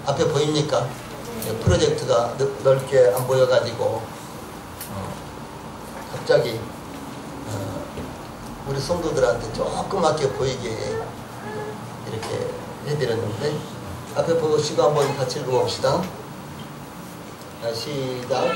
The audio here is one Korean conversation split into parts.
앞에 보입니까? 프로젝트가 넓게 안 보여가지고 갑자기 우리 성도들한테 조그맣게 보이게 이렇게 해드렸는데, 앞에 보시고 한번 같이 읽어봅시다. 시작.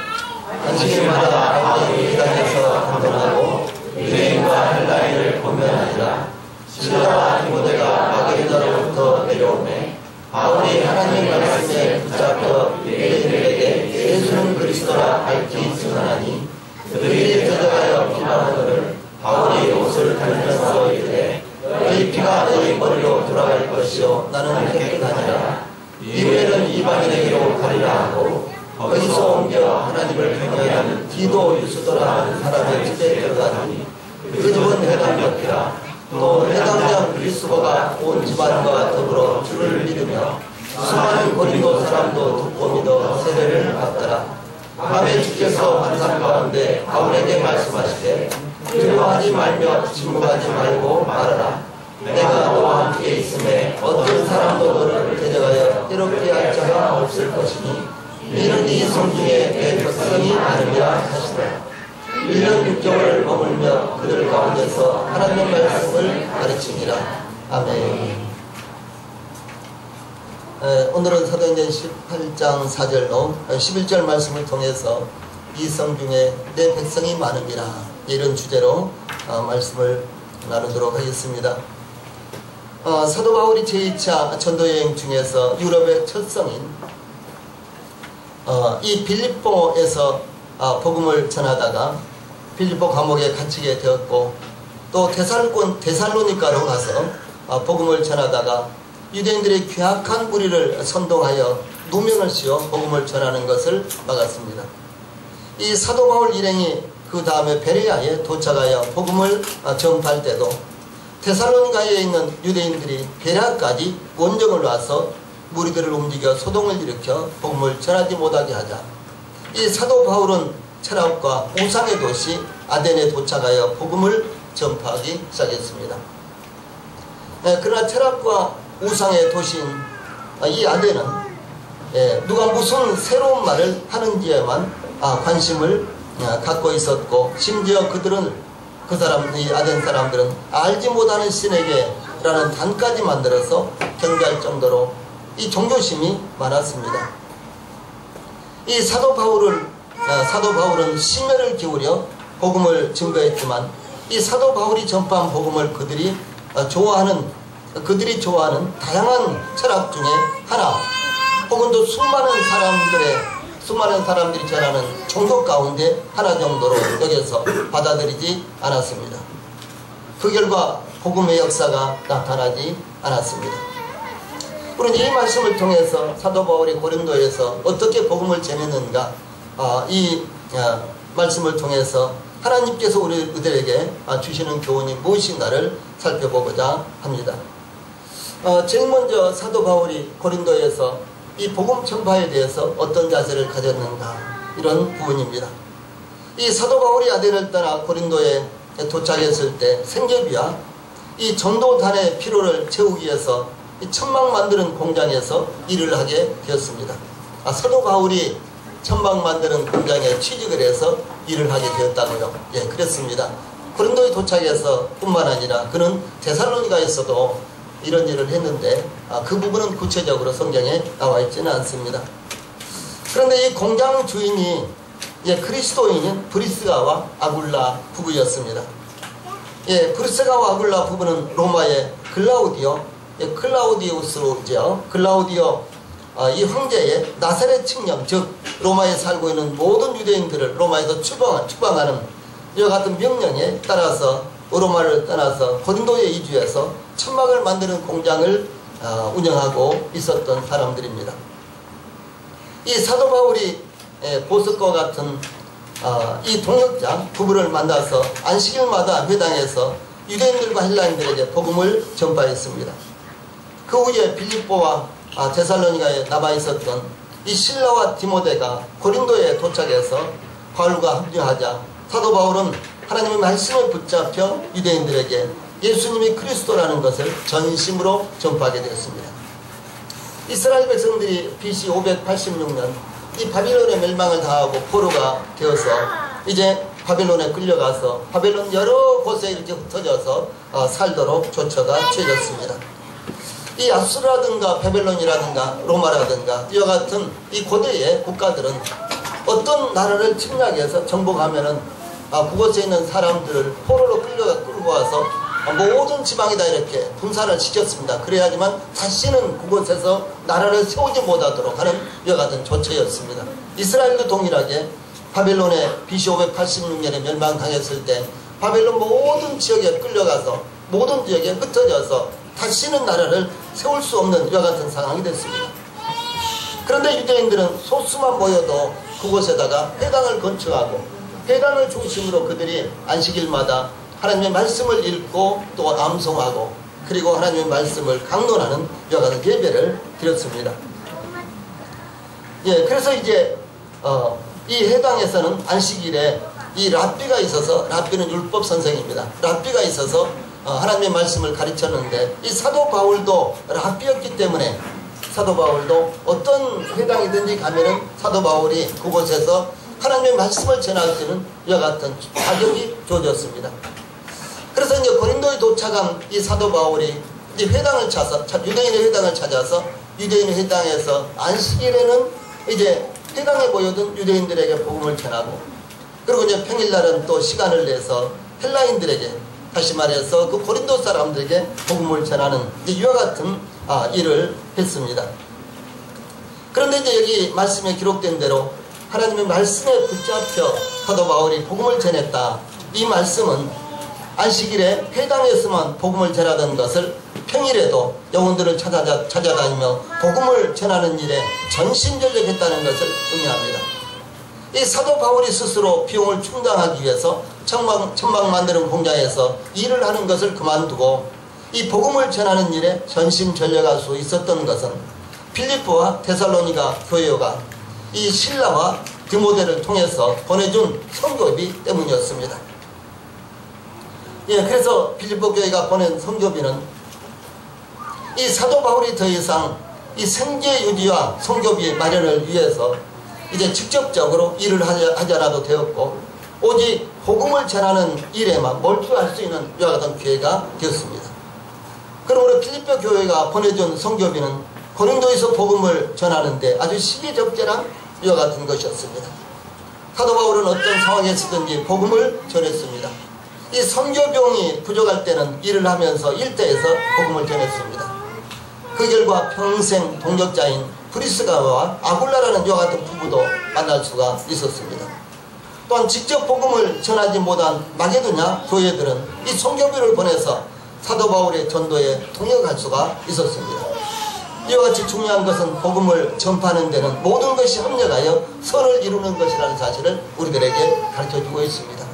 안식일마다 바울이 회당에서 강론하고 유대인과 헬라인을 권면하니라. 실라와 디모데가 마게도냐로부터 내려오매 바울이 하나님 말씀에 붙잡혀 유대인들에게 예수는 그리스도라 밝히 증언하니, 그들이 대적하여 비방하거늘 바울이 옷을 달면서 이르되 너희 피가 너희 머리로 돌아갈 것이요 나는 깨끗하니라. 이후에는 이방인에게로 가리라 하고 거기서 옮겨 하나님을 경외하는 디도 유스도라 하는 사람의 집에 들어가니 그 집은 회당 옆이라. 또 회당장 그리스도가 온 집안과 더불어 주를 믿으며 수많은 고린도 사람도 듣고 믿어 세례를 받더라. 밤에 주께서 환상 가운데 바울에게 말씀하시되 두려워하지 말며 침묵하지 말고 말하라. 내가 너와 함께 있음에 어떤 사람도 너를 대적하여 괴롭게 할 자가 없을 것이니 이는 이 성중에 내 백성이 많으리라 하시더라. 1년 6개월을 머물며 그들 가운데서 하나님 말씀을 가르치니라. 아멘. 오늘은 사도행전 18장 4절로 11절 말씀을 통해서 이 성중에 내 백성이 많으니라, 이런 주제로 말씀을 나누도록 하겠습니다. 사도 바울이 제2차 전도여행 중에서 유럽의 첫 성인 이 빌립보에서 복음을 전하다가 빌립보 감옥에 갇히게 되었고, 또 데살로니가로 가서 복음을 전하다가 유대인들의 괴악한 무리를 선동하여 누명을 씌워 복음을 전하는 것을 막았습니다. 이 사도 바울 일행이 그 다음에 베레아에 도착하여 복음을 전파할 때도 데살로니가에 있는 유대인들이 베레아까지 원정을 와서 무리들을 움직여 소동을 일으켜 복음을 전하지 못하게 하자 이 사도 바울은 철학과 우상의 도시 아덴에 도착하여 복음을 전파하기 시작했습니다. 그러나 철학과 우상의 도시인 이 아덴은 누가 무슨 새로운 말을 하는지에만 관심을 갖고 있었고, 심지어 이 아덴 사람들은 알지 못하는 신에게 라는 단까지 만들어서 경배할 정도로 이 종교심이 많았습니다. 이 사도 바울은 심혈을 기울여 복음을 증거했지만, 이 사도 바울이 전파한 복음을 그들이 좋아하는 다양한 철학 중에 하나, 혹은 또 수많은 사람들이 전하는 종교 가운데 하나 정도로 여겨서 받아들이지 않았습니다. 그 결과 복음의 역사가 나타나지 않았습니다. 우리는 이 말씀을 통해서 사도 바울이 고린도에서 어떻게 복음을 전했는가, 이 말씀을 통해서 하나님께서 우리들에게 주시는 교훈이 무엇인가를 살펴보고자 합니다. 제일 먼저 사도 바울이 고린도에서 이 복음 전파에 대해서 어떤 자세를 가졌는가, 이런 부분입니다. 이 사도 바울이 아덴을 떠나 고린도에 도착했을 때 생계비와 이 전도단의 필요를 채우기 위해서 이 천막 만드는 공장에서 일을 하게 되었습니다. 사도 바울이 천막 만드는 공장에 취직을 해서 일을 하게 되었다고요? 예, 그렇습니다. 고린도에 도착해서 뿐만 아니라 그는 데살로니가에서도 이런 일을 했는데 그 부분은 구체적으로 성경에 나와 있지는 않습니다. 그런데 이 공장 주인이 그리스도인인 브리스가와 아굴라 부부였습니다. 브리스가와 아굴라 부부는 로마의 클라우디우스죠. 클라우디오 이 황제의 나사렛 칙령, 즉 로마에 살고 있는 모든 유대인들을 로마에서 추방하는 이와 같은 명령에 따라서 로마를 떠나서 고린도에 이주해서 천막을 만드는 공장을 운영하고 있었던 사람들입니다. 이 사도 바울이 보석과 같은 이 동역자 부부를 만나서 안식일마다 회당에서 유대인들과 헬라인들에게 복음을 전파했습니다. 그 후에 빌립보와 데살로니가에 남아있었던 이 실라와 디모데가 고린도에 도착해서 바울과 합류하자 사도 바울은 하나님의 말씀을 붙잡혀 유대인들에게 예수님이 그리스도라는 것을 전심으로 전파하게 되었습니다. 이스라엘 백성들이 BC 586년 이 바빌론의 멸망을 당하고 포로가 되어서 이제 바빌론에 끌려가서 바빌론 여러 곳에 이렇게 흩어져서 살도록 조처가 취해졌습니다. 이 아수르라든가 바빌론이라든가 로마라든가 이와 같은 이 고대의 국가들은 어떤 나라를 침략해서 정복하면은 그곳에 있는 사람들을 포로로 끌고 와서 모든 지방에다 이렇게 분산을 시켰습니다. 그래야지만 다시는 그곳에서 나라를 세우지 못하도록 하는 이와 같은 조처였습니다. 이스라엘도 동일하게 바벨론에 BC 586년에 멸망당했을 때 바벨론 모든 지역에 끌려가서 모든 지역에 흩어져서 다시는 나라를 세울 수 없는 이와 같은 상황이 됐습니다. 그런데 유대인들은 소수만 모여도 그곳에다가 회당을 건축하고 회당을 중심으로 그들이 안식일마다 하나님의 말씀을 읽고 또 암송하고 그리고 하나님의 말씀을 강론하는 이와 같은 예배를 드렸습니다. 예, 그래서 이제 이 회당에서는 안식일에 이 랍비가 있어서, 랍비는 율법 선생입니다. 랍비가 있어서 하나님의 말씀을 가르쳤는데 이 사도 바울도 랍비였기 때문에 사도 바울도 어떤 회당이든지 가면은 사도 바울이 그곳에서 하나님의 말씀을 전할 때는 이와 같은 자격이 주어졌습니다. 그래서 이제 고린도에 도착한 이 사도 바울이 이 회당을 찾아서 유대인의 회당을 찾아서 유대인의 회당에서 안식일에는 이제 회당에 모여든 유대인들에게 복음을 전하고 그리고 이제 평일날은 또 시간을 내서 헬라인들에게 다시 말해서 그 고린도 사람들에게 복음을 전하는 이와 같은 일을 했습니다. 그런데 이제 여기 말씀에 기록된 대로 하나님의 말씀에 붙잡혀 사도 바울이 복음을 전했다. 이 말씀은 안식일에 회당에서만 복음을 전하던 것을 평일에도 영혼들을 찾아다니며 복음을 전하는 일에 전심전력했다는 것을 의미합니다. 이 사도 바울이 스스로 비용을 충당하기 위해서 천막 만드는 공장에서 일을 하는 것을 그만두고 이 복음을 전하는 일에 전심전력할 수 있었던 것은 필리포와 데살로니가 교회가 이 실라와 디모데를 통해서 보내준 선교비 때문이었습니다. 예, 그래서 필리포 교회가 보낸 선교비는 이 사도 바울이 더 이상 이 생계 유지와 선교비 마련을 위해서 이제 직접적으로 일을 하지 않아도 되었고 오직 복음을 전하는 일에만 몰두할 수 있는 이와 같은 기회가 되었습니다. 그러므로 필리포 교회가 보내준 선교비는 고린도에서 복음을 전하는데 아주 시기적절한 이와 같은 것이었습니다. 사도 바울은 어떤 상황에 있든지 복음을 전했습니다. 이 선교병이 부족할 때는 일을 하면서 일대에서 복음을 전했습니다. 그 결과 평생 동역자인 브리스가와 아굴라라는 이와 같은 부부도 만날 수가 있었습니다. 또한 직접 복음을 전하지 못한 마게도냐 교회들은 이 선교비를 보내서 사도 바울의 전도에 동역할 수가 있었습니다. 이와 같이 중요한 것은 복음을 전파하는 데는 모든 것이 합력하여 선을 이루는 것이라는 사실을 우리들에게 가르쳐주고 있습니다.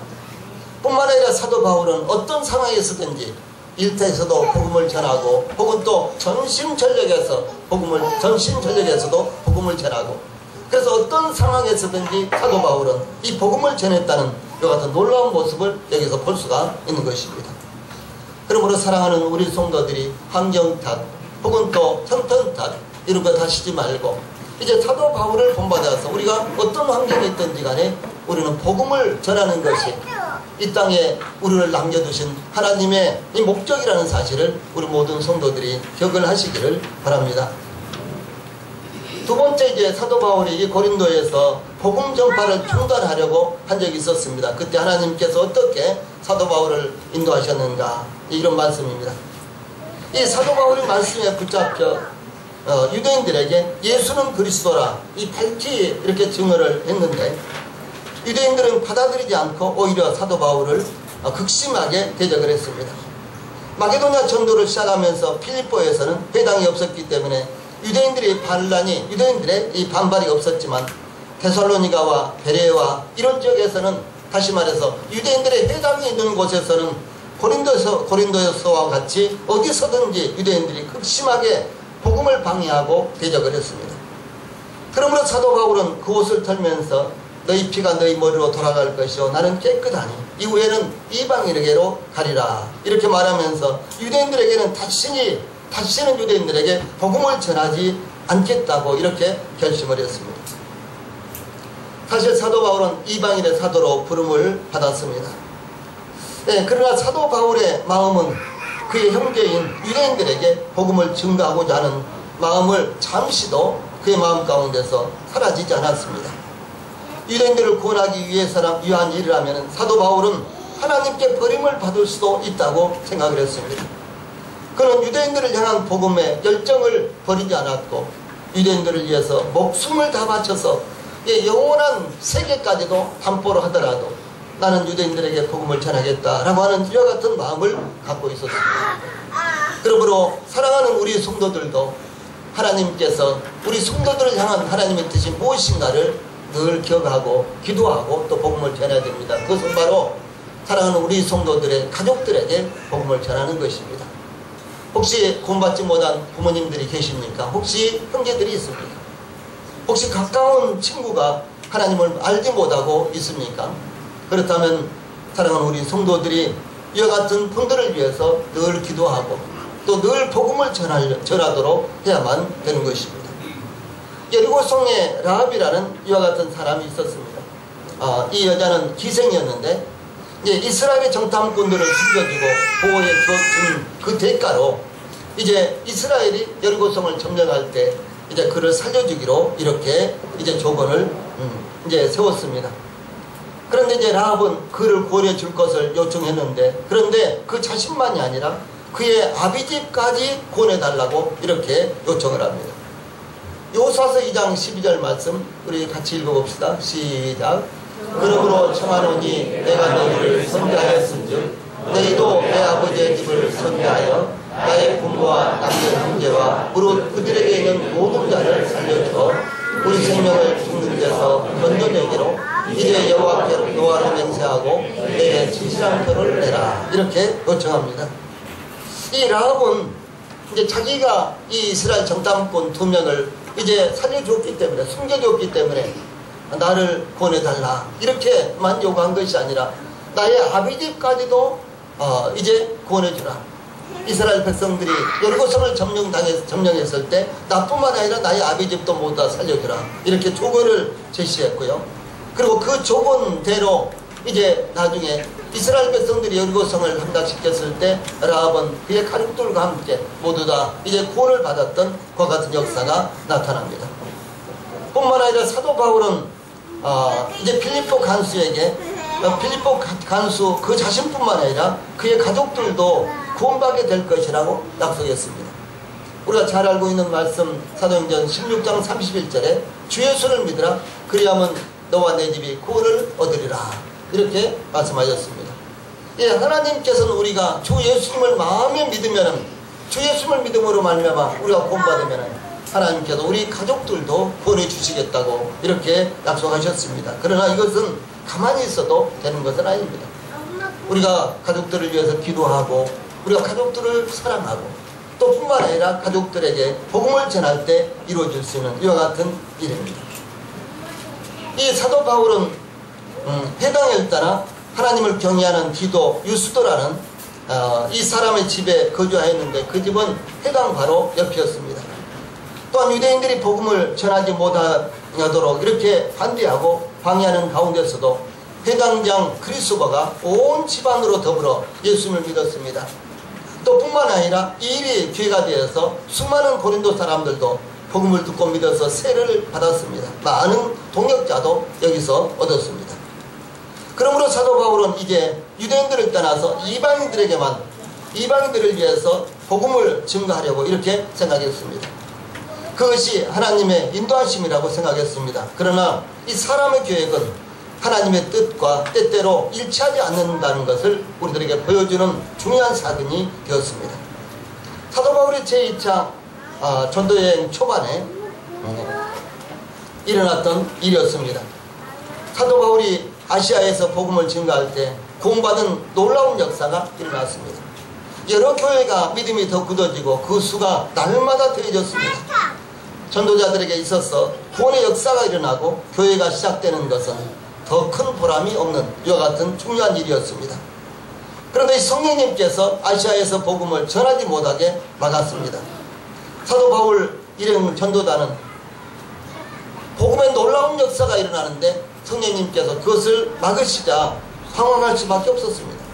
뿐만 아니라 사도 바울은 어떤 상황에서든지 일터에서도 복음을 전하고 혹은 또 전심전력에서도 복음을 전하고 그래서 어떤 상황에서든지 사도 바울은 이 복음을 전했다는 이와 같은 놀라운 모습을 여기서 볼 수가 있는 것입니다. 그러므로 사랑하는 우리 성도들이 환경 탓 혹은 또 형편 탓 이런 거 다시지 말고 이제 사도 바울을 본받아서 우리가 어떤 환경에 있든지 간에 우리는 복음을 전하는 것이 이 땅에 우리를 남겨두신 하나님의 이 목적이라는 사실을 우리 모든 성도들이 기억을 하시기를 바랍니다. 두 번째 이제 사도 바울이 이 고린도에서 복음 전파를 중단하려고 한 적이 있었습니다. 그때 하나님께서 어떻게 사도 바울을 인도하셨는가 이런 말씀입니다. 이 사도 바울의 말씀에 붙잡혀 유대인들에게 예수는 그리스도라 이 밝히 이렇게 증언을 했는데 유대인들은 받아들이지 않고 오히려 사도 바울을 극심하게 대적을 했습니다. 마게도냐 전도를 시작하면서 필리포에서는 회당이 없었기 때문에 유대인들의 이 반발이 없었지만 데살로니가와 베레와 이런 지역에서는 다시 말해서 유대인들의 회당이 있는 곳에서는 고린도에서와 같이 어디서든지 유대인들이 극심하게 복음을 방해하고 대적을 했습니다. 그러므로 사도 바울은 그곳을 털면서 너희 피가 너희 머리로 돌아갈 것이요 나는 깨끗하니 이후에는 이방인에게로 가리라 이렇게 말하면서 유대인들에게는 다시는 유대인들에게 복음을 전하지 않겠다고 이렇게 결심을 했습니다. 사실 사도 바울은 이방인의 사도로 부름을 받았습니다. 네, 그러나 사도 바울의 마음은 그의 형제인 유대인들에게 복음을 증거하고자 하는 마음을 잠시도 그의 마음 가운데서 사라지지 않았습니다. 유대인들을 구원하기 위한 일이라면 사도 바울은 하나님께 버림을 받을 수도 있다고 생각을 했습니다. 그는 유대인들을 향한 복음의 열정을 버리지 않았고 유대인들을 위해서 목숨을 다 바쳐서 영원한 세계까지도 담보로 하더라도 나는 유대인들에게 복음을 전하겠다라고 하는 이와 같은 마음을 갖고 있었습니다. 그러므로 사랑하는 우리 성도들도 하나님께서 우리 성도들을 향한 하나님의 뜻이 무엇인가를 늘 기억하고 기도하고 또 복음을 전해야 됩니다. 그것은 바로 사랑하는 우리 성도들의 가족들에게 복음을 전하는 것입니다. 혹시 구원받지 못한 부모님들이 계십니까? 혹시 형제들이 있습니까? 혹시 가까운 친구가 하나님을 알지 못하고 있습니까? 그렇다면 사랑하는 우리 성도들이 이와 같은 분들을 위해서 늘 기도하고 또 늘 복음을 전하도록 해야만 되는 것입니다. 여리고성에 라합이라는 이와 같은 사람이 있었습니다. 이 여자는 기생이었는데 이스라엘의 정탐꾼들을 숨겨주고 보호해 주었던 그 대가로 이제 이스라엘이 여리고성을 점령할 때 이제 그를 살려주기로 이렇게 이제 조건을 이제 세웠습니다. 그런데 이제 라합은 그를 구원해 줄 것을 요청했는데 그런데 그 자신만이 아니라 그의 아비집까지 구원해 달라고 이렇게 요청을 합니다. 여호수아서 2장 12절 말씀 우리 같이 읽어봅시다. 시작. 그러므로 청하노니 내가 너희를 선대하였은즉 너희도 내 아버지의 집을 선대하여 나의 부모와 남편 형제와 무릇 그들에게 있는 모든 자를 살려줘 우리 생명을 죽는 데서 건져내기로 이제 여호와께로 노아로 맹세하고 내게 진실한 표를 내라 이렇게 요청합니다. 이 라합은 이제 자기가 이 이스라엘 정탐꾼 2명을 이제 살려줬기 때문에 숨겨줬기 때문에 나를 구원해달라 이렇게만 요구한 것이 아니라 나의 아비집까지도 이제 구원해주라. 이스라엘 백성들이 여리고성을 점령했을 때 나뿐만 아니라 나의 아비집도 모두 다 살려주라 이렇게 조건을 제시했고요. 그리고 그 조건대로 이제 나중에 이스라엘 백성들이 여리고성을 함락시켰을 때 라합은 그의 가족들과 함께 모두 다 이제 구원을 받았던 그와 같은 역사가 나타납니다. 뿐만 아니라 사도 바울은 이제 빌립보 간수에게 빌립보 간수 그 자신뿐만 아니라 그의 가족들도 구원받게 될 것이라고 약속했습니다. 우리가 잘 알고 있는 말씀 사도행전 16장 31절에 주 예수를 믿으라 그리하면 너와 내 집이 구원을 얻으리라 이렇게 말씀하셨습니다. 예, 하나님께서는 우리가 주 예수님을 마음에 믿으면 주 예수님을 믿음으로 말미암아 우리가 구원받으면 하나님께서 우리 가족들도 구원해 주시겠다고 이렇게 약속하셨습니다. 그러나 이것은 가만히 있어도 되는 것은 아닙니다. 우리가 가족들을 위해서 기도하고 우리가 가족들을 사랑하고 또 뿐만 아니라 가족들에게 복음을 전할 때 이루어질 수 있는 이와 같은 일입니다. 이 사도 바울은 회당에 따라 하나님을 경외하는 디도 유스도라는 이 사람의 집에 거주하였는데 그 집은 회당 바로 옆이었습니다. 또한 유대인들이 복음을 전하지 못하도록 이렇게 반대하고 방해하는 가운데서도 회당장 그리스도가 온 집안으로 더불어 예수님을 믿었습니다. 또 뿐만 아니라 이 일이 기회가 되어서 수많은 고린도 사람들도 복음을 듣고 믿어서 세례를 받았습니다. 많은 동역자도 여기서 얻었습니다. 그러므로 사도 바울은 이제 유대인들을 떠나서 이방인들을 위해서 복음을 증거하려고 이렇게 생각했습니다. 그것이 하나님의 인도하심이라고 생각했습니다. 그러나 이 사람의 계획은 하나님의 뜻과 때때로 일치하지 않는다는 것을 우리들에게 보여주는 중요한 사건이 되었습니다. 사도 바울의 제2차 전도여행 초반에 일어났던 일이었습니다. 사도 바울이 아시아에서 복음을 증거할 때 구원받은 놀라운 역사가 일어났습니다. 여러 교회가 믿음이 더 굳어지고 그 수가 날마다 더해졌습니다. 전도자들에게 있어서 구원의 역사가 일어나고 교회가 시작되는 것은 더 큰 보람이 없는 이와 같은 중요한 일이었습니다. 그런데 성령님께서 아시아에서 복음을 전하지 못하게 막았습니다. 사도 바울 일행 전도단은 복음의 놀라운 역사가 일어나는데 성령님께서 그것을 막으시자 방황할 수밖에 없었습니다.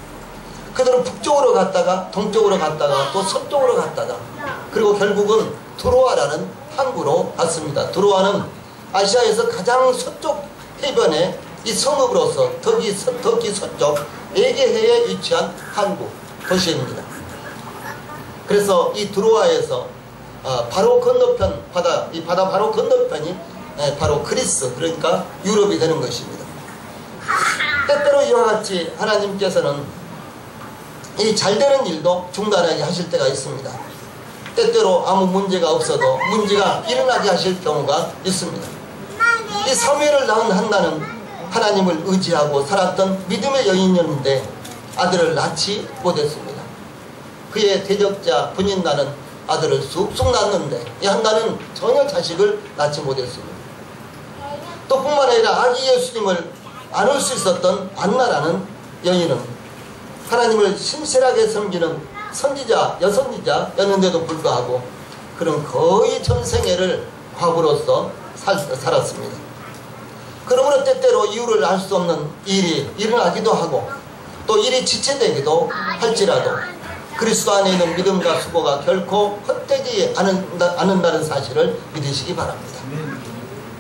그들은 북쪽으로 갔다가 동쪽으로 갔다가 또 서쪽으로 갔다가 그리고 결국은 드로아라는 항구로 갔습니다. 드로아는 아시아에서 가장 서쪽 해변에 이 성읍으로서 터키 서쪽 에게해에 위치한 항구 도시입니다. 그래서 이 드로아에서 바로 건너편 이 바다 바로 건너편이 바로 그리스, 그러니까 유럽이 되는 것입니다. 때때로 이와 같이 하나님께서는 이 잘되는 일도 중단하게 하실 때가 있습니다. 때때로 아무 문제가 없어도 문제가 일어나게 하실 경우가 있습니다. 이 사무엘을 낳은 한나는 하나님을 의지하고 살았던 믿음의 여인이었는데 아들을 낳지 못했습니다. 그의 대적자 분인나는 아들을 쑥쑥 낳았는데 이 한나는 전혀 자식을 낳지 못했습니다. 또 뿐만 아니라 아기 예수님을 안을 수 있었던 안나라는 여인은 하나님을 신실하게 섬기는 여선지자였는데도 불구하고 그는 거의 전생애를 과부로서 살았습니다. 그러므로 때때로 이유를 알 수 없는 일이 일어나기도 하고 또 일이 지체되기도 할지라도 그리스도 안에 있는 믿음과 수고가 결코 헛되지 않는다는 사실을 믿으시기 바랍니다.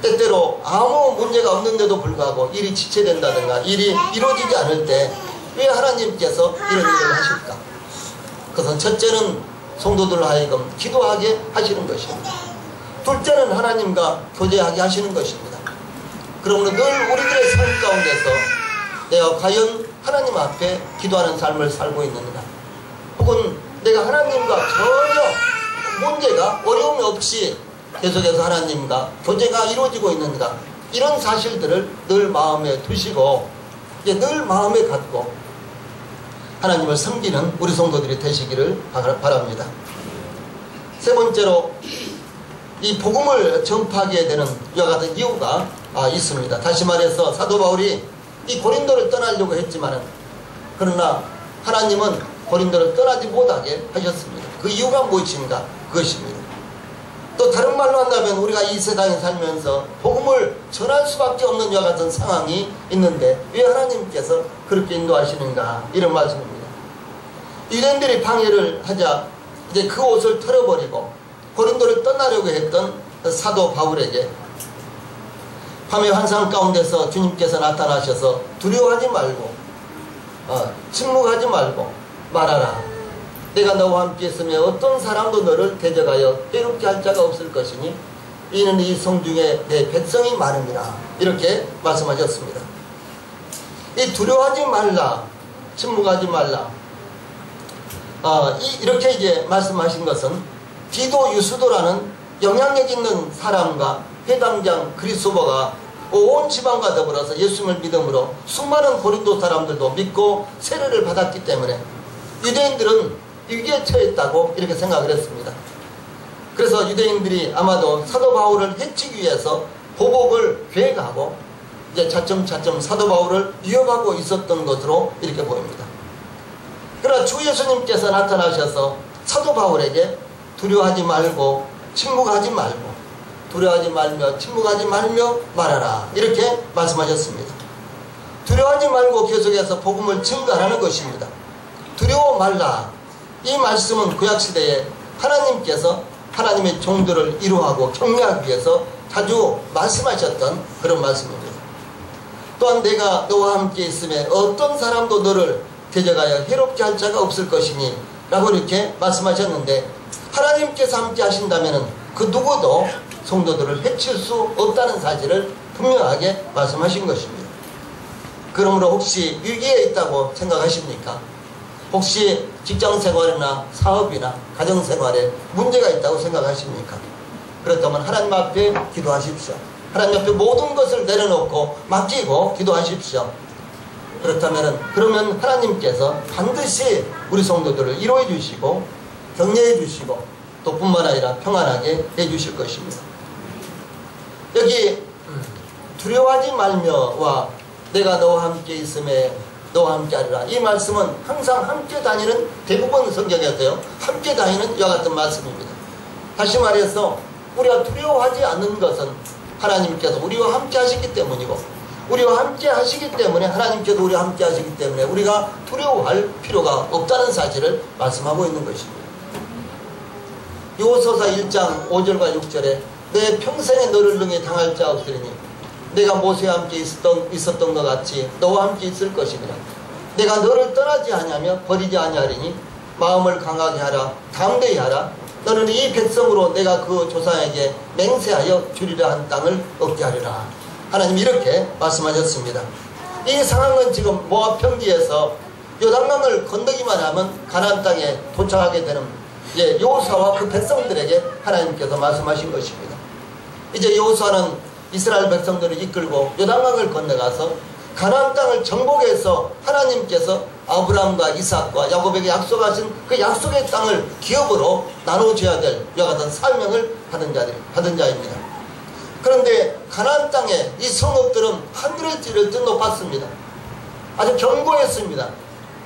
때때로 아무 문제가 없는데도 불구하고 일이 지체된다든가 일이 이루어지지 않을 때 왜 하나님께서 이런 일을 하실까? 그것은 첫째는 성도들 하여금 기도하게 하시는 것입니다. 둘째는 하나님과 교제하게 하시는 것입니다. 그러므로 늘 우리들의 삶 가운데서 내가 과연 하나님 앞에 기도하는 삶을 살고 있는가, 혹은 내가 하나님과 전혀 문제가 어려움이 없이 계속해서 하나님과 교제가 이루어지고 있는가, 이런 사실들을 늘 마음에 두시고 늘 마음에 갖고 하나님을 섬기는 우리 성도들이 되시기를 바랍니다. 세 번째로 이 복음을 전파하게 되는 이와 같은 이유가 있습니다. 다시 말해서 사도 바울이 이 고린도를 떠나려고 했지만은 그러나 하나님은 고린도를 떠나지 못하게 하셨습니다. 그 이유가 무엇인가? 그것입니다. 또 다른 말로 한다면 우리가 이 세상에 살면서 복음을 전할 수밖에 없는 이와 같은 상황이 있는데 왜 하나님께서 그렇게 인도하시는가? 이런 말씀입니다. 유대인들이 방해를 하자 이제 그 옷을 털어버리고 고린도를 떠나려고 했던 사도 바울에게 밤의 환상 가운데서 주님께서 나타나셔서 두려워하지 말고 침묵하지 말고 말하라. 내가 너와 함께 있으면 어떤 사람도 너를 대적하여 해롭게 할 자가 없을 것이니 이는 이 성중에 내 백성이 많음이라. 이렇게 말씀하셨습니다. 이 두려워하지 말라, 침묵하지 말라, 이렇게 이제 말씀하신 것은 디도 유스도라는 영향력 있는 사람과 회당장 그리스도가 온 지방과 더불어서 예수님을 믿음으로 수많은 고린도 사람들도 믿고 세례를 받았기 때문에 유대인들은 위기에 처했다고 이렇게 생각을 했습니다. 그래서 유대인들이 아마도 사도 바울을 해치기 위해서 보복을 계획하고 이제 차츰차츰 사도 바울을 위협하고 있었던 것으로 이렇게 보입니다. 그러나 주 예수님께서 나타나셔서 사도 바울에게 두려워하지 말고 침묵하지 말고 두려워하지 말며 침묵하지 말며 말하라. 이렇게 말씀하셨습니다. 두려워하지 말고 계속해서 복음을 증거하는 것입니다. 두려워 말라. 이 말씀은 구약시대에 하나님께서 하나님의 종들을 이루하고 격려하기 위해서 자주 말씀하셨던 그런 말씀입니다. 또한 내가 너와 함께 있음에 어떤 사람도 너를 대적하여 해롭게 할 자가 없을 것이니 라고 이렇게 말씀하셨는데 하나님께서 함께 하신다면 그 누구도 성도들을 해칠 수 없다는 사실을 분명하게 말씀하신 것입니다. 그러므로 혹시 위기에 있다고 생각하십니까? 혹시 직장생활이나 사업이나 가정생활에 문제가 있다고 생각하십니까? 그렇다면 하나님 앞에 기도하십시오. 하나님 앞에 모든 것을 내려놓고 맡기고 기도하십시오. 그러면 하나님께서 반드시 우리 성도들을 위로해 주시고 격려해 주시고 또 뿐만 아니라 평안하게 해 주실 것입니다. 여기 두려워하지 말며와 내가 너와 함께 있음에 너와 함께 하리라. 이 말씀은 항상 함께 다니는 대부분 성경에서요 함께 다니는 이와 같은 말씀입니다. 다시 말해서 우리가 두려워하지 않는 것은 하나님께서 우리와 함께 하시기 때문이고, 우리와 함께 하시기 때문에, 하나님께서 우리와 함께 하시기 때문에 우리가 두려워할 필요가 없다는 사실을 말씀하고 있는 것입니다. 요호수아 1장 5절과 6절에 내 평생에 너를 능히 당할 자 없으리니 내가 모세와 함께 있었던 것 같이 너와 함께 있을 것이니라. 내가 너를 떠나지 아니하며 버리지 아니하리니 마음을 강하게 하라, 담대히 하라. 너는 이 백성으로 내가 그 조상에게 맹세하여 주리라 한 땅을 얻게 하리라. 하나님 이렇게 말씀하셨습니다. 이 상황은 지금 모압 평지에서 요단강을 건너기만 하면 가나안 땅에 도착하게 되는 여호수아와 그 백성들에게 하나님께서 말씀하신 것입니다. 이제 여호수아는 이스라엘 백성들을 이끌고 요단강을 건너가서 가나안 땅을 정복해서 하나님께서 아브라함과 이삭과 야곱에게 약속하신 그 약속의 땅을 기업으로 나눠줘야 될 이와 같은 사명을 받은 자입니다. 그런데 가나안 땅에 이 성읍들은 하늘을 찌를 듯 높았습니다. 아주 견고했습니다.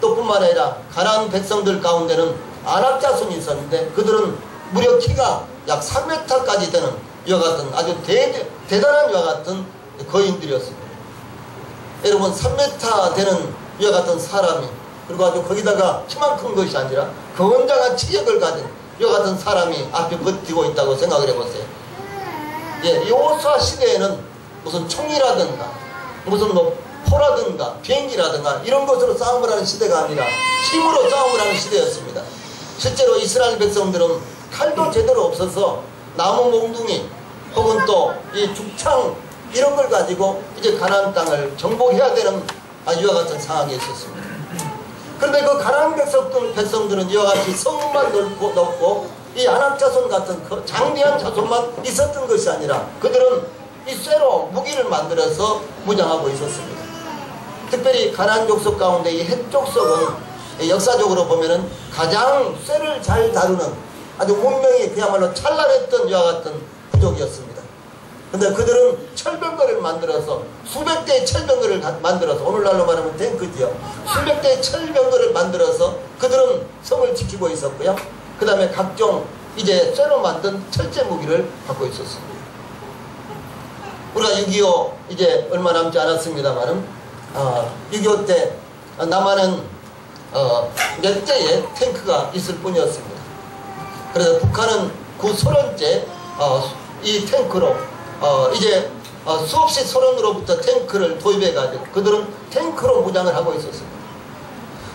또 뿐만 아니라 가나안 백성들 가운데는 아낙 자손이 있었는데 그들은 무려 키가 약 3m까지 되는 이와 같은 아주 대단한 이와 같은 거인들이었습니다. 여러분 3m 되는 이와 같은 사람이, 그리고 아주 거기다가 키만 큰 것이 아니라 건장한 체격을 가진 이와 같은 사람이 앞에 버티고 있다고 생각을 해보세요. 여호수아 시대에는 무슨 총이라든가 무슨 포라든가 비행기라든가 이런 것으로 싸움을 하는 시대가 아니라 힘으로 싸움을 하는 시대였습니다. 실제로 이스라엘 백성들은 칼도 제대로 없어서 나무 몽둥이 혹은 또 이 죽창 이런 걸 가지고 이제 가나안 땅을 정복해야 되는 이와 같은 상황이 있었습니다. 그런데 그 가나안 백성들은 이와 같이 성읍만 넓고 이 아낙 자손 같은 그 장대한 자손만 있었던 것이 아니라 그들은 이 쇠로 무기를 만들어서 무장하고 있었습니다. 특별히 가나안 족속 가운데 이 헷 족속은 역사적으로 보면은 가장 쇠를 잘 다루는 아주 문명이 그야말로 찬란했던 이와 같은 부족이었습니다. 근데 그들은 철병거를 만들어서 수백 대의 철병거를 만들어서, 오늘날로 말하면 탱크지요. 수백 대의 철병거를 만들어서 그들은 성을 지키고 있었고요. 그 다음에 각종 이제 쇠로 만든 철제 무기를 갖고 있었습니다. 우리가 6.25 이제 얼마 남지 않았습니다만은 6.25 때 남한은 몇 대의 탱크가 있을 뿐이었습니다. 그래서 북한은 그 소련제 이 탱크로 이제 수없이 소련으로부터 탱크를 도입해가지고 그들은 탱크로 무장을 하고 있었습니다.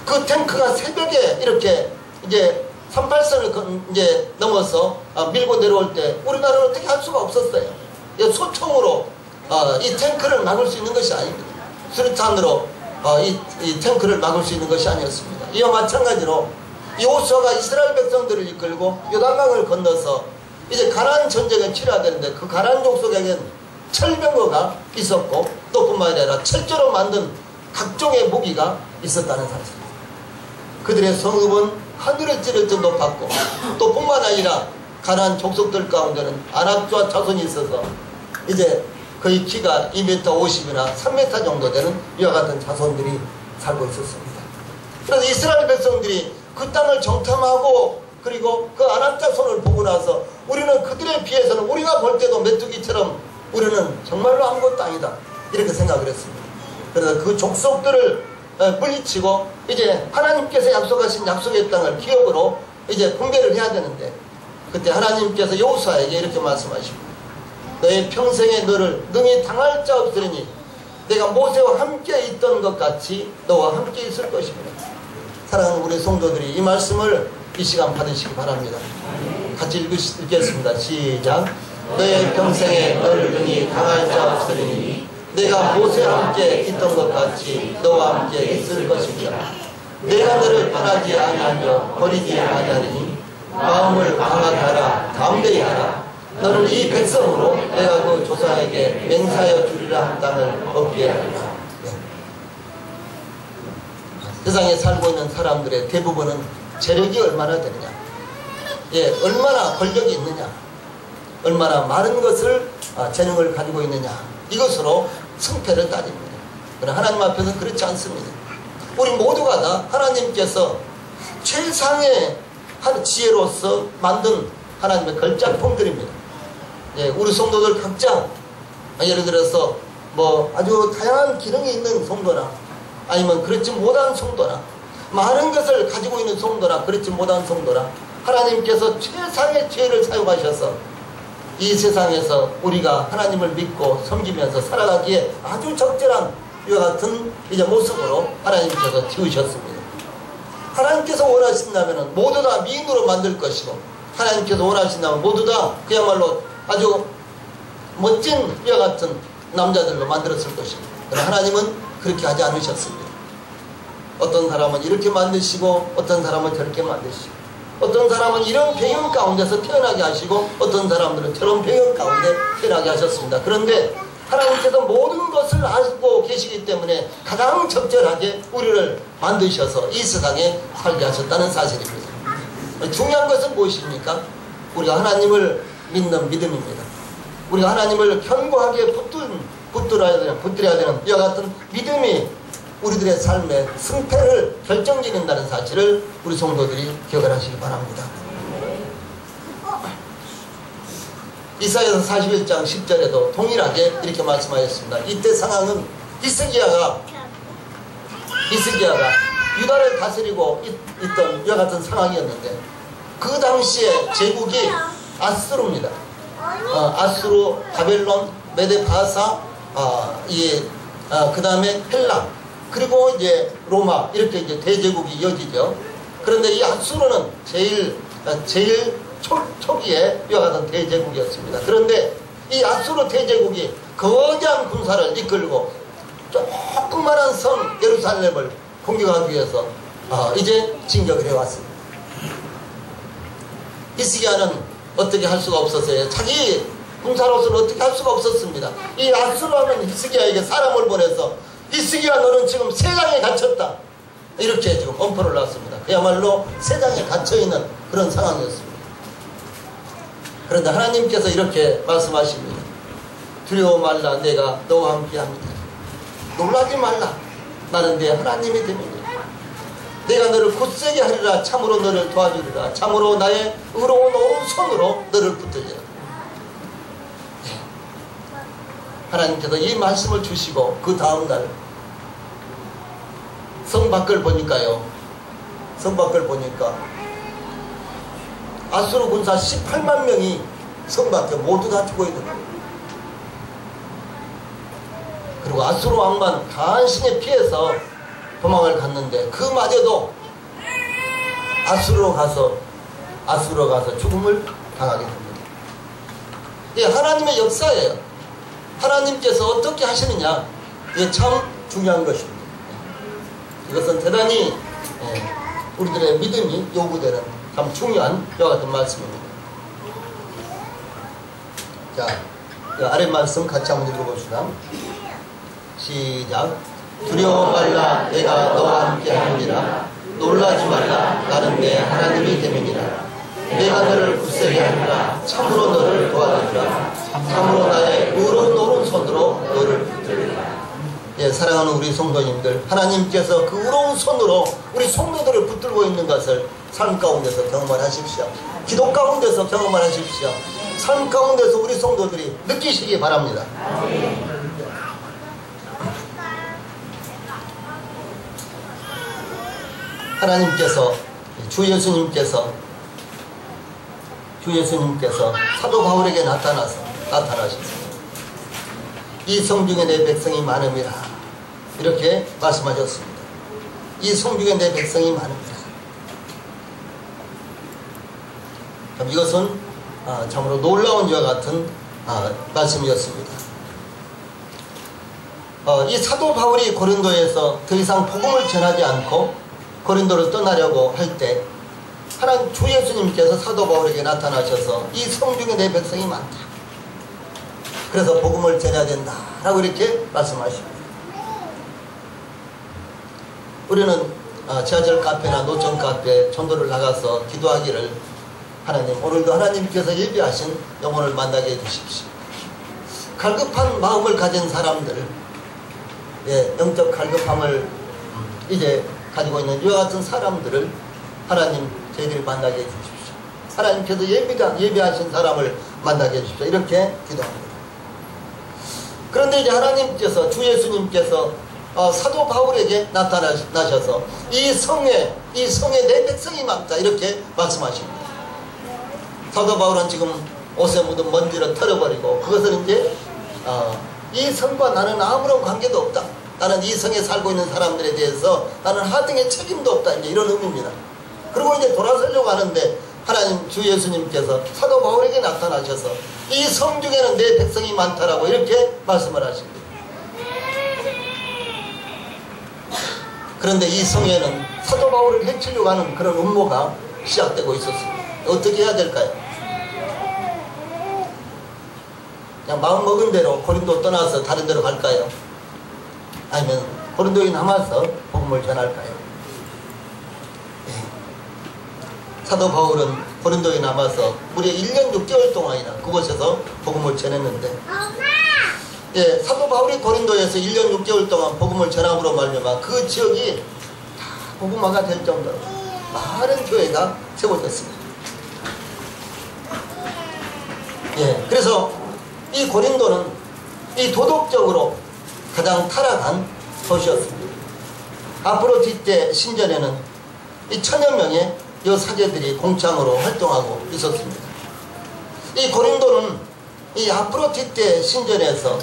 그 탱크가 새벽에 이렇게 이제 38선을 이제 넘어서 밀고 내려올 때 우리나라는 어떻게 할 수가 없었어요. 소총으로 이 탱크를 막을 수 있는 것이 아닙니다. 수류탄으로 이 탱크를 막을 수 있는 것이 아니었습니다. 이와 마찬가지로 여호수아가 이스라엘 백성들을 이끌고 요단강을 건너서 이제 가나안 전쟁을 치러야 되는데 그 가나안 족속에겐 철병거가 있었고 또 뿐만 아니라 철제로 만든 각종의 무기가 있었다는 사실입니다. 그들의 성읍은 하늘을 찌를 듯 높았고 또 뿐만 아니라 가나안 족속들 가운데는 아낙 자손이 있어서 이제 거의 키가 2m 50이나 3m 정도 되는 이와 같은 자손들이 살고 있었습니다. 그래서 이스라엘 백성들이 그 땅을 정탐하고 그리고 그 아낙 자손을 보고 나서 우리는 그들에 비해서는 우리가 볼 때도 메뚜기처럼 우리는 정말로 아무것도 아니다 이렇게 생각을 했습니다. 그래서 그 족속들을 물리치고 이제 하나님께서 약속하신 약속의 땅을 기업으로 이제 분배를 해야 되는데 그때 하나님께서 여호수아에게 이렇게 말씀하십니다. 너의 평생에 너를 능히 당할 자 없으리니 내가 모세와 함께 있던 것 같이 너와 함께 있을 것입니다. 사랑하는 우리 성도들이 이 말씀을 이 시간 받으시기 바랍니다. 같이 읽겠습니다. 시작. 너의 평생에 너를 능히 당할 자 없으리니 내가 모세와 함께 있던 것 같이 너와 함께 있을 것입니다. 내가 너를 떠나지 아니하며 버리지 아니하리니 마음을 강하게 하라, 담대히 하라. 너는 이 백성으로 내가 그 조상에게 맹세하여 주리라 한 땅을 얻게 하리라. 세상에 살고 있는 사람들의 대부분은 재력이 얼마나 되느냐, 얼마나 권력이 있느냐, 얼마나 많은 것을 재능을 가지고 있느냐, 이것으로 승패를 따집니다. 그러나 하나님 앞에서는 그렇지 않습니다. 우리 모두가 다 하나님께서 최상의 한 지혜로서 만든 하나님의 걸작품들입니다. 예, 우리 성도들 각자 예를 들어서 뭐 아주 다양한 기능이 있는 성도나 아니면 그렇지 못한 성도나 많은 것을 가지고 있는 성도나 그렇지 못한 성도나 하나님께서 최상의 지혜를 사용하셔서 이 세상에서 우리가 하나님을 믿고 섬기면서 살아가기에 아주 적절한 이와 같은 이제 모습으로 하나님께서 지으셨습니다. 하나님께서 원하신다면 모두 다 미인으로 만들 것이고 하나님께서 원하신다면 모두 다 그야말로 아주 멋진 이와 같은 남자들로 만들었을 것입니다. 그러나 하나님은 그렇게 하지 않으셨습니다. 어떤 사람은 이렇게 만드시고 어떤 사람은 저렇게 만드시고 어떤 사람은 이런 배경 가운데서 태어나게 하시고 어떤 사람들은 저런 배경 가운데 태어나게 하셨습니다. 그런데 하나님께서 모든 것을 알고 계시기 때문에 가장 적절하게 우리를 만드셔서 이 세상에 살게 하셨다는 사실입니다. 중요한 것은 무엇입니까? 우리가 하나님을 믿는 믿음입니다. 우리가 하나님을 견고하게 붙들어야 되는 이와 같은 믿음이 우리들의 삶의 승패를 결정짓는다는 사실을 우리 성도들이 기억을 하시기 바랍니다. 이사야서 41장 10절에도 동일하게 이렇게 말씀하셨습니다. 이때 상황은 히스기야가 유다를 다스리고 있던 이와 같은 상황이었는데 그 당시에 제국이 아수르입니다. 아수르, 바벨론, 메데바사, 그 다음에 헬라, 그리고 이제 로마 이렇게 이제 대제국이 이어지죠. 그런데 이 아수르는 제일 초기에 이와 같은 대제국이었습니다. 그런데 이 아수르 대제국이 거대한 군사를 이끌고 조그만한 성 예루살렘을 공격하기 위해서 이제 진격을 해왔습니다. 히스기야는 어떻게 할 수가 없었어요. 자기 군사로서는 어떻게 할 수가 없었습니다. 이 아수르는 히스기야에게 사람을 보내서 히스기야 너는 지금 세상에 갇혔다 이렇게 지금 엄포를 놨습니다. 그야말로 세상에 갇혀있는 그런 상황이었습니다. 그런데 하나님께서 이렇게 말씀하십니다. 두려워 말라 내가 너와 함께합니다. 놀라지 말라 나는 네 하나님이 됩니다. 내가 너를 굳세게 하리라. 참으로 너를 도와주리라. 참으로 나의 의로운 오른손으로 너를 붙들리라. 하나님께서 이 말씀을 주시고 그 다음날 성 밖을 보니까요, 성 밖을 보니까 아수르 군사 18만 명이 성 밖에 모두 다 죽어 있는 거예요. 그리고 아수르 왕만 간신히 피해서 도망을 갔는데 그마저도 아수르로 가서 죽음을 당하게 됩니다. 이게 하나님의 역사예요. 하나님께서 어떻게 하시느냐, 이게 참 중요한 것입니다. 이것은 대단히 우리들의 믿음이 요구되는 참 중요한 이와 같은 말씀입니다. 자, 아래 말씀 같이 한번 읽어봅시다. 시작. 두려워 말라 내가 너와 함께 하느니라. 놀라지 말라 나는 내 하나님이 됨이니라. 내가 너를 굳세게 하리라. 참으로 너를 도와주리라. 참으로 나의 의로운 오른손으로 너를 붙들리라. 예, 사랑하는 우리 성도님들, 하나님께서 그 의로운 손으로 우리 성도들을 붙들고 있는 것을 삶 가운데서 경험을 하십시오. 기도 가운데서 경험을 하십시오. 삶 가운데서 우리 성도들이 느끼시기 바랍니다. 하나님께서 주 예수님께서 사도 바울에게 나타나셨습니다. 이 성중에 내 백성이 많음이라 이렇게 말씀하셨습니다. 이 성중에 내 백성이 많음이라. 이것은 참으로 놀라운 이와 같은 말씀이었습니다. 이 사도 바울이 고린도에서 더 이상 복음을 전하지 않고 고린도를 떠나려고 할 때 하나님 주 예수님께서 사도 바울에게 나타나셔서 이 성중에 내 백성이 많다. 그래서 복음을 전해야 된다 라고 이렇게 말씀하십니다. 우리는 지하철 카페나 노천 카페 전도를 나가서 기도하기를 하나님 오늘도 하나님께서 예비하신 영혼을 만나게 해주십시오. 갈급한 마음을 가진 사람들, 영적 갈급함을 이제 가지고 있는 이와 같은 사람들을 하나님 저희들이 만나게 해주십시오. 하나님께서 예비하신 사람을 만나게 해주십시오. 이렇게 기도합니다. 그런데 이제 하나님께서, 주 예수님께서 사도 바울에게 나타나셔서 이 성에 내 백성이 많다 이렇게 말씀하십니다. 사도 바울은 지금 옷에 묻은 먼지를 털어버리고 그것은 이제 이 성과 나는 아무런 관계도 없다. 나는 이 성에 살고 있는 사람들에 대해서 나는 하등의 책임도 없다. 이제 이런 의미입니다. 그리고 이제 돌아서려고 하는데 하나님 주 예수님께서 사도 바울에게 나타나셔서 이 성 중에는 내 백성이 많다라고 이렇게 말씀을 하십니다. 그런데 이 성에는 사도 바울을 해치려고 하는 그런 음모가 시작되고 있었습니다. 어떻게 해야 될까요? 그냥 마음 먹은 대로 고린도 떠나서 다른 데로 갈까요? 아니면 고린도에 남아서 복음을 전할까요? 네. 사도 바울은 고린도에 남아서 무려 1년 6개월 동안이나 그곳에서 복음을 전했는데 예, 사도 바울이 고린도에서 1년 6개월 동안 복음을 전함으로 말미암아 그 지역이 다 복음화가 될 정도로 많은 교회가 세워졌습니다. 예, 그래서 이 고린도는 이 도덕적으로 가장 타락한 도시였습니다. 아프로디테 신전에는 이 1000여 명의 여사제들이 공창으로 활동하고 있었습니다. 이 고린도는 이 아프로디테 신전에서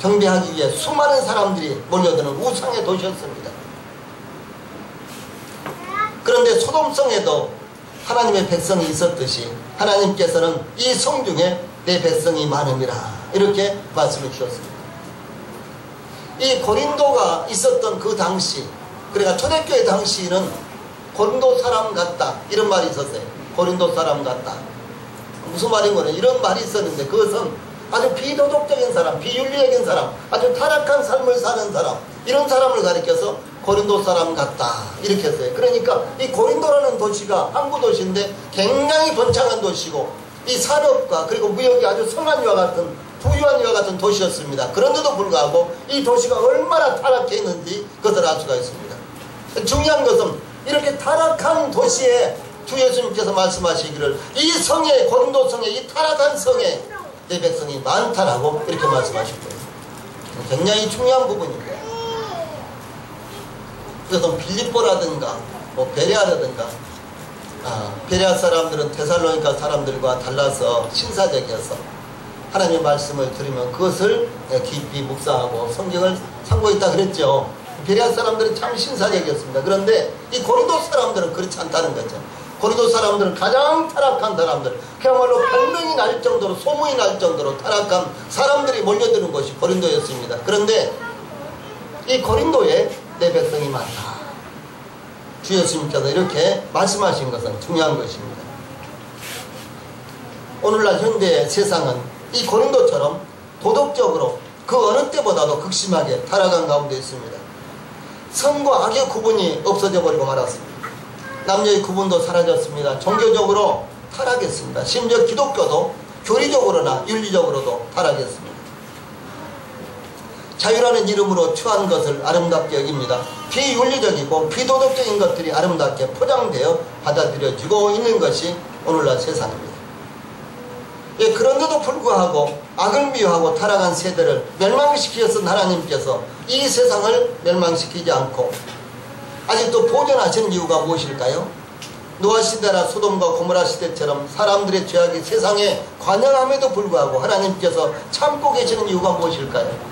경배하기 위해 수많은 사람들이 몰려드는 우상의 도시였습니다. 그런데 소돔성에도 하나님의 백성이 있었듯이 하나님께서는 이 성 중에 내 백성이 많음이라 이렇게 말씀해 주셨습니다. 이 고린도가 있었던 그 당시, 그러니까 초대교회 당시는 고린도 사람 같다 이런 말이 있었어요. 고린도 사람 같다. 무슨 말인 거는 이런 말이 있었는데 그것은 아주 비도덕적인 사람, 비윤리적인 사람, 아주 타락한 삶을 사는 사람, 이런 사람을 가리켜서 고린도 사람 같다 이렇게 했어요. 그러니까 이 고린도라는 도시가 항구 도시인데 굉장히 번창한 도시고 이 산업과 그리고 무역이 아주 성한 이와 같은 부유한 이와 같은 도시였습니다. 그런데도 불구하고 이 도시가 얼마나 타락해 있는지 그것을 알 수가 있습니다. 중요한 것은 이렇게 타락한 도시에 주 예수님께서 말씀하시기를 이 성에, 고린도 성에, 이 타락한 성에 내 백성이 많다라고 이렇게 말씀하실 거예요. 굉장히 중요한 부분입니다. 그래서 빌립보라든가 뭐 베레아라든가 베레아 사람들은 데살로니가 사람들과 달라서 신사적이어서 하나님의 말씀을 들으면 그것을 깊이 묵상하고 성경을 참고했다 그랬죠. 베레아 사람들은 참 신사적이었습니다. 그런데 이 고린도 사람들은 그렇지 않다는 거죠. 고린도 사람들은 가장 타락한 사람들, 그야말로 발명이 날 정도로, 소문이 날 정도로 타락한 사람들이 몰려드는 곳이 고린도였습니다. 그런데 이 고린도에 내 백성이 많다. 주 예수님께서 이렇게 말씀하신 것은 중요한 것입니다. 오늘날 현대의 세상은 이 고린도처럼 도덕적으로 그 어느 때보다도 극심하게 타락한 가운데 있습니다. 선과 악의 구분이 없어져 버리고 말았습니다. 남녀의 구분도 사라졌습니다. 종교적으로 타락했습니다. 심지어 기독교도 교리적으로나 윤리적으로도 타락했습니다. 자유라는 이름으로 추한 것을 아름답게 여깁니다. 비윤리적이고 비도덕적인 것들이 아름답게 포장되어 받아들여지고 있는 것이 오늘날 세상입니다. 예, 그런데도 불구하고 악을 미워하고 타락한 세대를 멸망시키셨던 하나님께서 이 세상을 멸망시키지 않고 아직도 보존하시는 이유가 무엇일까요? 노아 시대나 소돔과 고모라 시대처럼 사람들의 죄악이 세상에 관영함에도 불구하고 하나님께서 참고 계시는 이유가 무엇일까요?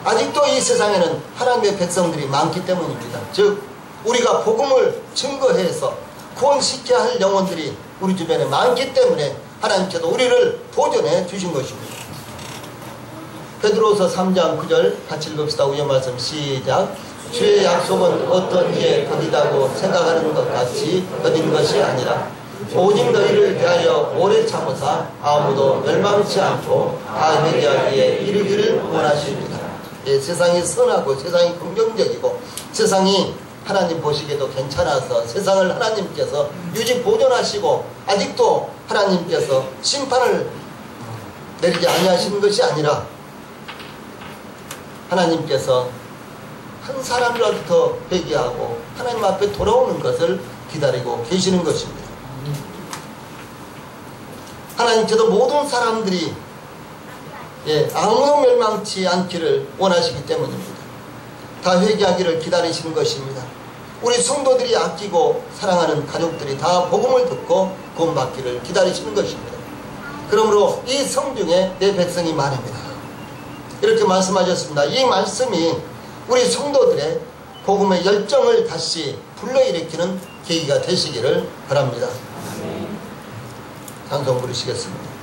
아직도 이 세상에는 하나님의 백성들이 많기 때문입니다. 즉 우리가 복음을 증거해서 구원시켜야 할 영혼들이 우리 주변에 많기 때문에 하나님께서 우리를 보존해 주신 것입니다. 베드로서 3장 9절 같이 읽읍시다. 우리 말씀 시작. 주의 약속은 어떤 이에 더디다고 생각하는 것 같이 더딘 것이 아니라 오직 너희를 대하여 오래 참으사 아무도 멸망치 않고 다 회개하기에 이르기를 원하십니다. 예, 세상이 선하고 세상이 긍정적이고 세상이 하나님 보시기에도 괜찮아서 세상을 하나님께서 유지 보존하시고 아직도 하나님께서 심판을 내리지 아니하시는 것이 아니라 하나님께서 한 사람이라도 더 회개하고 하나님 앞에 돌아오는 것을 기다리고 계시는 것입니다. 하나님께도 모든 사람들이 아무도 멸망치 않기를 원하시기 때문입니다. 다 회개하기를 기다리시는 것입니다. 우리 성도들이 아끼고 사랑하는 가족들이 다 복음을 듣고 구원받기를 기다리시는 것입니다. 그러므로 이 성중에 내 백성이 많습니다. 이렇게 말씀하셨습니다. 이 말씀이 우리 성도들의 복음의 열정을 다시 불러일으키는 계기가 되시기를 바랍니다. 찬송 부르시겠습니다.